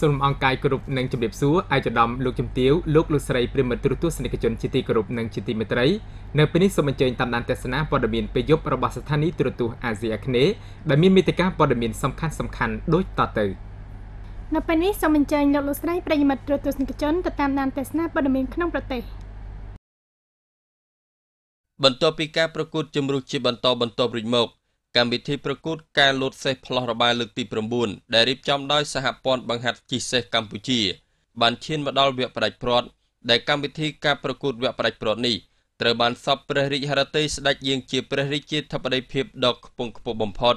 សូមអង្គកាយគ្រប់នឹងជំរាបសួរអាយដាមលោកជំទាវលោកលោកស្រីប្រិមត្តទូរទស្សនិកជនជាទីគោរពនិងជាទីមេត្រីនៅពេលនេះសូមអញ្ជើញតាមដានទស្សនាព័ត៌មានពេលយប់របស់ស្ថានីយទូរទស្សន៍អាស៊ីអាគ្នេយ៍ដែលមានមេតិការព័ត៌មានសំខាន់ដូចតទៅនៅពេលនេះសូមអញ្ជើញលោកលោកស្រីប្រិមត្តទូរទស្សនិកជនទៅតាមដានទស្សនាព័ត៌មានក្នុងប្រទេសបន្ទាប់ពីការប្រកួតជម្រុះជាបន្តរួចមកកម្មវិធីប្រកួតការលោតសេះផ្លោះរបាលើកទី9ដែលរៀបចំដោយសហព័ន្ធបង្ហាត់ជិះសេះកម្ពុជាបានឈានមកដល់វគ្គផ្ដាច់ព្រាត់ដែលកម្មវិធីការប្រកួតវគ្គផ្ដាច់ព្រាត់នេះត្រូវបានសពព្រះរាជហឫទ័យស្ដេចយាងជាព្រះរាជាធិបតីភាពដ៏ខ្ពង់ខ្ពស់បំផុត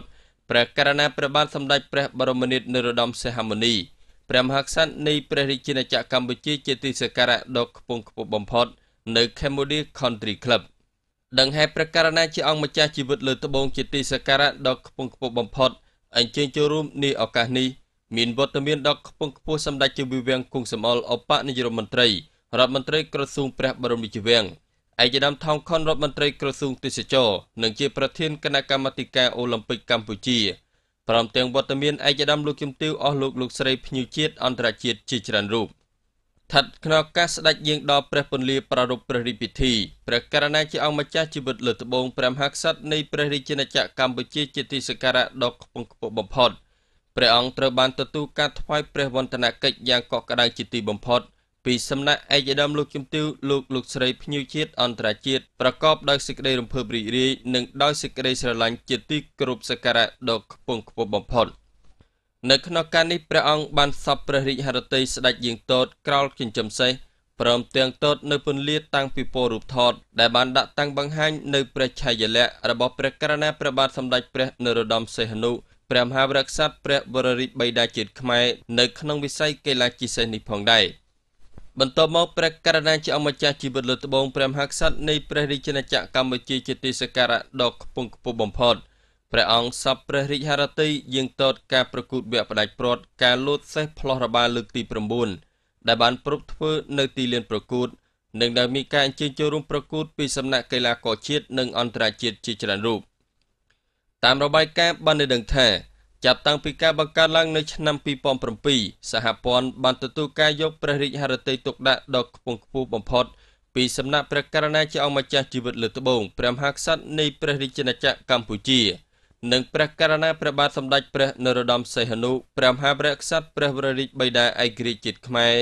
ព្រះករុណាព្រះបាទសម្ដេចព្រះបរមនាថនរោត្តមសីហមុនីព្រះមហាក្សត្រនៃព្រះរាជាណាចក្រកម្ពុជាជាទីសក្ការៈដ៏ខ្ពង់ខ្ពស់បំផុតនៅ Cambodia Country Clubដង្ហែព្រះករុណាជាអង្គម្ចាស់ជីវិតលើត្បូងជាទីសក្ការៈដ៏ខ្ពង់ខ្ពស់បំផុតអញ្ជើញចូលរួមនាឱកាសនេះមានវត្តមានដ៏ខ្ពង់ខ្ពស់សម្ដេចជាវិវាំងគង់សមល់ឧបនាយករដ្ឋមន្ត្រីរដ្ឋមន្ត្រីក្រសួងព្រះបរមរាជវាំងឯកឧត្តមថោងខុនរដ្ឋមន្ត្រីក្រសួងទេសចរនិងជាប្រធានគណៈកម្មាធិការអូឡ িম্প ិកកម្ពុជាព្រមទាំងវត្តមានឯកឧត្តមលោកជំទាវអស់លោកស្រីភ្ញៀវជាតិអន្តរជាតិជាច្រើនរូបស្ថិតក្នុងឱកាសស្ដេចយាងដល់ព្រះពន្លាប្រារព្ធព្រះរាជពិធីព្រះករុណាជាអង្គម្ចាស់ជីវិតលើត្បូងព្រះមហាក្សត្រនៃព្រះរាជាណាចក្រកម្ពុជាជាទីសក្ការៈដ៏ខ្ពង់ខ្ពស់បំផុតព្រះអង្គត្រូវបានទទួលការថ្វាយព្រះវន្ទនកិច្ចយ៉ាងកក់ក្ដៅជាទីបំផុតពីសំណាក់ឯកឧត្តមលោកជំទាវលោកស្រីភ្ញៀវជាតិអន្តរជាតិប្រកបដោយសេចក្តីរំភើបរីករាយនិងដោយសេចក្តីស្រឡាញ់ជាទីគោរពសក្ការៈដ៏ខ្ពង់ខ្ពស់បំផុតនៅក្នុងការនេះព្រះអង្គបានសពព្រះរាជហឫទ័យស្ដេចយាងទតក្រោលចិញ្ចឹមសេះព្រមទាំងទតនៅពន្លាតាំងពីពររូបថតដែលបានដាក់តាំងបង្ហាញនៅព្រះឆាយាល័ក្ខណ៍របស់ព្រះករុណាព្រះបាទសម្ដេចព្រះនរោត្តមសីហនុព្រះមហាវរក្សត្រព្រះវររាជបិតាជាតិខ្មែរនៅក្នុងវិស័យកីឡាជិះសេះនេះផងដែរបន្ទាប់មកព្រះករុណាជាអង្គម្ចាស់ជីវិតលើត្បូងព្រះមហាក្សត្រនៃព្រះរាជាណាចក្រកម្ពុជាជាទីសក្ការៈដ៏ខ្ពង់ខ្ពស់បំផុតព្រះអង្គសពព្រះរាជហឫទ័យយាងទតការប្រកួតវគ្គផ្ដាច់ព្រាត់ការលោតសេះផ្លោះរបាលើកទី9ដែលបានប្រពធ្វើនៅទីលានប្រកួតនិងដែលមានការអញ្ជើញចូលរួមប្រកួតពីសំណាក់កីឡាករជាតិនិងអន្តរជាតិជាច្រើនរូបតាមរបាយការណ៍បានដឹងថាចាប់តាំងពីការបង្កើតឡើងនៅឆ្នាំ2007សហព័ន្ធបានទទួលការយកព្រះរាជហឫទ័យទុកដាក់ដ៏ខ្ពង់ខ្ពស់បំផុតពីសំណាក់ព្រះករុណាជាអង្គម្ចាស់ជីវិតលើត្បូងព្រះមហាក្សត្រនៃព្រះរាជាណាចក្រកម្ពុជានិងព្រះករុណាព្រះបាទសម្ដេចព្រះនរោត្តមសីហនុព្រះមហាវរក្សត្រព្រះវររាជបិតាឯករាជ្យជាតិខ្មែរ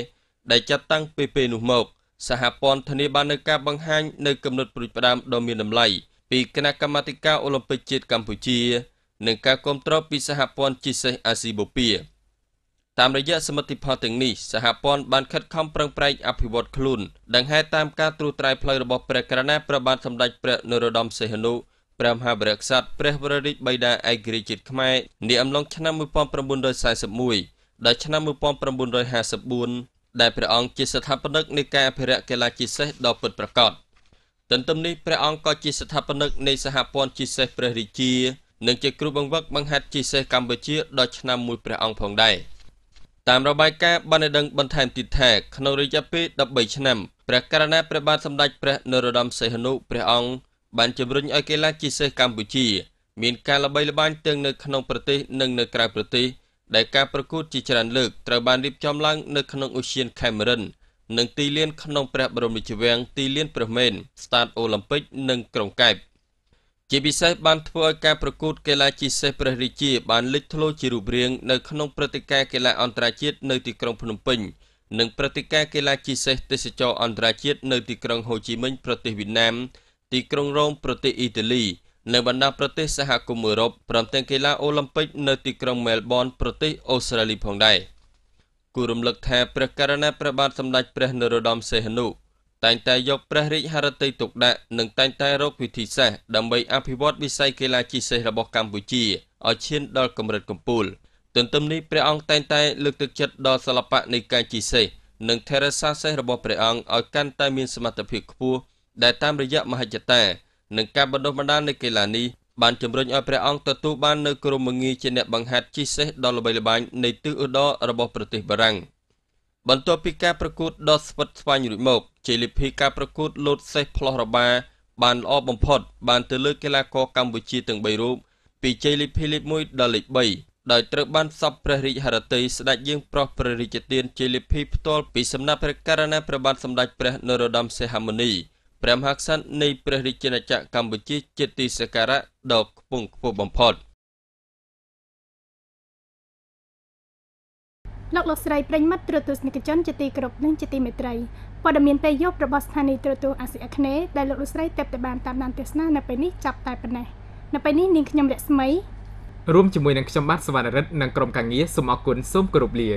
ដែលចាត់តាំងពីពេលនោះមកសហព័ន្ធធានាបាននូវការបង្ហាញនៅគំនិតប្រួយផ្ដើមដ៏មានតម្លៃពីគណៈកម្មាធិការអូឡ িম্প ិកជាតិកម្ពុជានិងការគាំទ្រពីសហព័ន្ធជិះសេះអាស៊ីបូព៌ាតាមរយៈសមិទ្ធផលទាំងនេះសហព័ន្ធបានខិតខំប្រឹងប្រែងអភិវឌ្ឍខ្លួនដង្ហែតាមការត្រួតត្រែផ្លូវរបស់ព្រះករុណាព្រះបាទសម្ដេចព្រះនរោត្តមសីហនុព្រះមហាវរក្សត្រព្រះវររាជបិតាឯករាជ្យជាតិខ្មែរនាអំឡុងឆ្នាំ1941ដល់ឆ្នាំ1954ដែលព្រះអង្គជាស្ថាបនិកនៃការអភិរក្សកីឡាជិះសេះដ៏ពិតប្រាកដទន្ទឹមនេះព្រះអង្គក៏ជាស្ថាបនិកនៃសហព័ន្ធជិះសេះព្រះរាជានិងជាគ្រូបង្វឹកបង្ហាត់ជិះសេះកម្ពុជាដល់ឆ្នាំមួយព្រះអង្គផងដែរតាមរបាយការណ៍បានដឹងបន្ថែមទៀតថាក្នុងរយៈពេល13ឆ្នាំព្រះករុណាព្រះបាទសម្ដេចព្រះនរោត្តមសីហនុព្រះអង្គបានជំរុញឲ្យកីឡាជិះសេះកម្ពុជាមានការល្បីល្បាញទាំងនៅក្នុងប្រទេសនិងនៅក្រៅប្រទេសដែលការប្រកួតជាច្រើនលើកត្រូវបានរៀបចំឡើងនៅក្នុងឧទ្យានខេមរិននិងទីលានក្នុងព្រះបរមរាជវាំងទីលានព្រះមេនស្តាតអូឡ িম্প ិកនិងក្រុងកែបជាពិសេសបានធ្វើឲ្យការប្រកួតកីឡាជិះសេះព្រះរាជាបានលេចធ្លោជារូបរាងនៅក្នុងព្រឹត្តិការណ៍កីឡាអន្តរជាតិនៅទីក្រុងភ្នំពេញនិងព្រឹត្តិការណ៍កីឡាជិះសេះទេសចរអន្តរជាតិនៅទីក្រុងហូជីមិញប្រទេសវៀតណាមទីក្រុងរ៉ូមប្រទេសអ៊ីតាលីនៅបណ្ដាប្រទេសសហគមន៍អឺរ៉ុបព្រមទាំងកីឡាអូឡ িম্প ិកនៅទីក្រុងមែលប៊នប្រទេសអូស្ត្រាលីផងដែរគួររំលឹកថាព្រះករុណាព្រះបាទសម្ដេចព្រះនរោត្តមសីហនុតែងតែយកព្រះរាជហឫទ័យទុកដាក់និងតែងតែរកវិធីសាស្ត្រដើម្បីអភិវឌ្ឍវិស័យកីឡាជិះសេះរបស់កម្ពុជាឲ្យឈានដល់កម្រិតកំពូលទន្ទឹមនេះព្រះអង្គតែងតែលើកទឹកចិត្តដល់សិល្បៈនៃការជិះសេះនិងថែរក្សាសេះរបស់ព្រះអង្គឲ្យកាន់តែមានសមត្ថភាពខ្ពស់ដែលតាមរយៈមហិច្ឆតានិងការបណ្ដុះបណ្ដាលនៃកីឡានេះបានជំរុញឲ្យព្រះអង្គទទួលបាននូវក្រុមមងារជាអ្នកបង្ហាត់ជិះសេះដ៏ល្បីល្បាញនៃទិសឧត្តររបស់ប្រទេសបារាំងបន្ទាប់ពីការប្រកួតដ៏ស្វិតស្វាញរួចមកជ័យលាភីការប្រកួតលោតសេះផ្លោះរបាបានល្អបំផុតបានទៅលើកីឡាករកម្ពុជាទាំង3រូបពីជ័យលាភីលេខ1ដល់លេខ3 ដោយត្រូវបានសពព្រះរាជហឫទ័យស្ដេចយាងប្រោះព្រះរាជទានជាលិភីផ្ទាល់ពីសំណាក់ព្រះករណីព្រះបាទសម្ដេចព្រះនរោត្តមសីហមុនីព្រះមហាក្សត្រនៃព្រះរាជាណាចក្រកម្ពុជាជាទីសក្ការៈដ៏ខ្ពង់ខ្ពស់បំផុតលោកស្រីប្រិញ្ញមិត្តទូរទស្សនិកជនជាទីគោរពនិងជាទីមេត្រីព័ត៌មានពេលយប់របស់ស្ថានីយ៍ទូរទស្សន៍អាស៊ីអាគ្នេយ៍ដែលលោកស្រីតែបតែបានតាមដានទស្សនានៅពេលនេះចាប់តែប៉ុណ្ណេះនៅពេលនេះនាងខ្ញុំរស្មីរួមជាមួយនឹងខ្ញុំបាទសវណ្ណរិទ្ធនិងក្រុមការងារសូមអរគុណសូមគោរពលា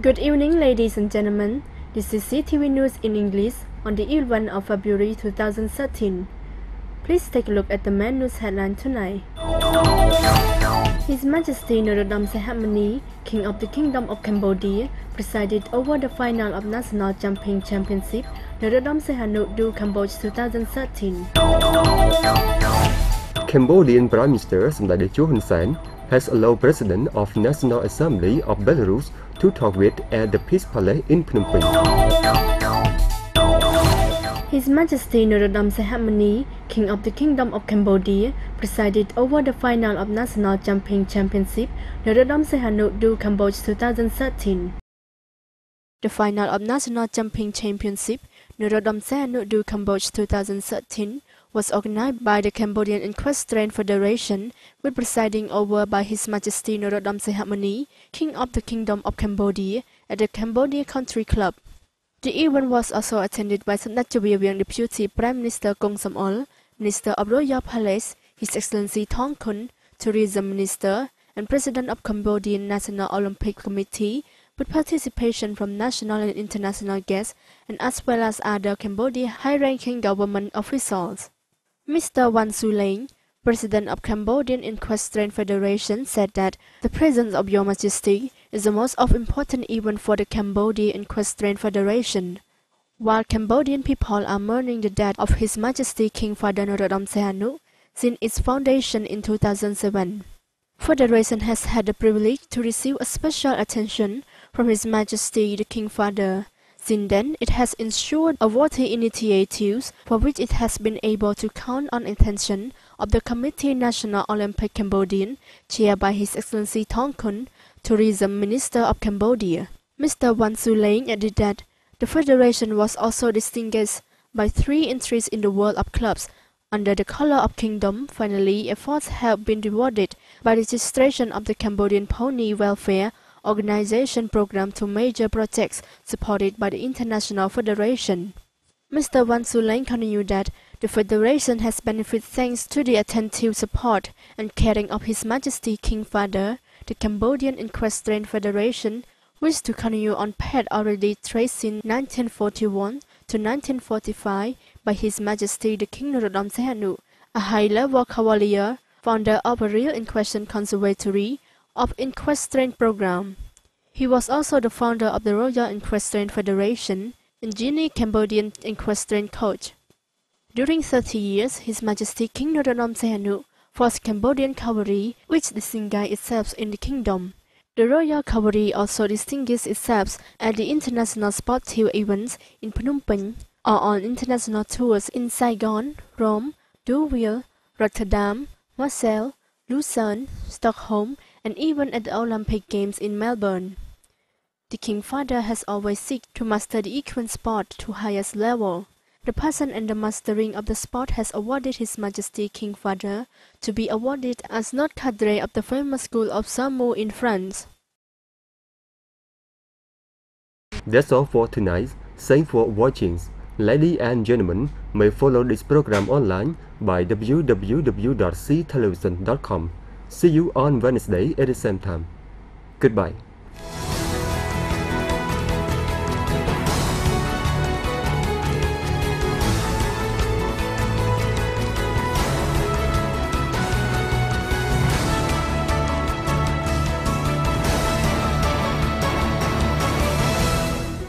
Good evening, ladies and gentlemen. This is CTV News in English on the 11th of February 2013. Please take a look at the main news headline tonight. His Majesty Norodom Sihamoni, King of the Kingdom of Cambodia, presided over the final of National Jumping Championship Norodom Sihanouk Du Cambodia 2013. Cambodian Prime Minister Samdech Techo Hun Sen has allowed President of National Assembly of Belarus to talk with at the Peace Palace in Phnom Penh. His Majesty Norodom Sihamoni, King of the Kingdom of Cambodia, presided over the final of National Jumping Championship Norodom Sihanouk Du Cambodia 2013. The final of National Jumping Championship Norodom Sihanouk Du Cambodia 2013 was organized by the Cambodian Equestrian Federation, with presiding over by His Majesty Norodom Sihamoni, King of the Kingdom of Cambodia, at the Cambodia Country Club. The event was also attended by Samdech Chavivieng Deputy Prime Minister Kong Samol, Minister of Royal Palace, His Excellency Thong Khun, Tourism Minister, and President of Cambodian National Olympic Committee, with participation from national and international guests, and as well as other Cambodian high-ranking government officials. Mr. Wan Suleng, President of Cambodian Equestrian Federation, said that the presence of Your Majesty is the most important event for the Cambodian Equestrian Federation. While Cambodian people are mourning the death of His Majesty King Father Norodom Sihanouk since its foundation in 2007, Federation has had the privilege to receive a special attention from His Majesty the King Father. Since then, it has ensured a worthy initiatives for which it has been able to count on attention of the Committee National Olympic Cambodian, chaired by His Excellency Thong Khun, Tourism Minister of Cambodia. Mr. Wan Suleng added that the Federation was also distinguished by 3 entries in the world of clubs under the color of kingdom. Finally, efforts have been rewarded by registration of the Cambodian Pony Welfare Organization program to major projects supported by the International Federation. Mr. Wan Suleng continued that the Federation has benefited thanks to the attentive support and caring of His Majesty King Father. The Cambodian Equestrian Federation wished to continue on path already traced since 1941 to 1945 by His Majesty the King Norodom Sihanouk, a high-level cavalier, founder of a real equestrian conservatory of equestrian program. He was also the founder of the Royal Equestrian Federation and Genie Cambodian Equestrian Coach. During 30 years, His Majesty King Norodom Sihanouk forced Cambodian cavalry, which distinguished itself in the kingdom. The Royal Cavalry also distinguished itself at the international sportive events in Phnom Penh or on international tours in Saigon, Rome, Deauville, Rotterdam, Marseille, Lucerne, Stockholm, and even at the Olympic Games in Melbourne. The King Father has always sought to master the equine sport to highest level. The passion and the mastering of the sport has awarded His Majesty King Father to be awarded as Notre Cadre of the famous school of Saumur in France. That's all for tonight. Thanks for watching. Ladies and gentlemen, may follow this program online by www.ctelevision.com. See you on Wednesday at the same time. Goodbye.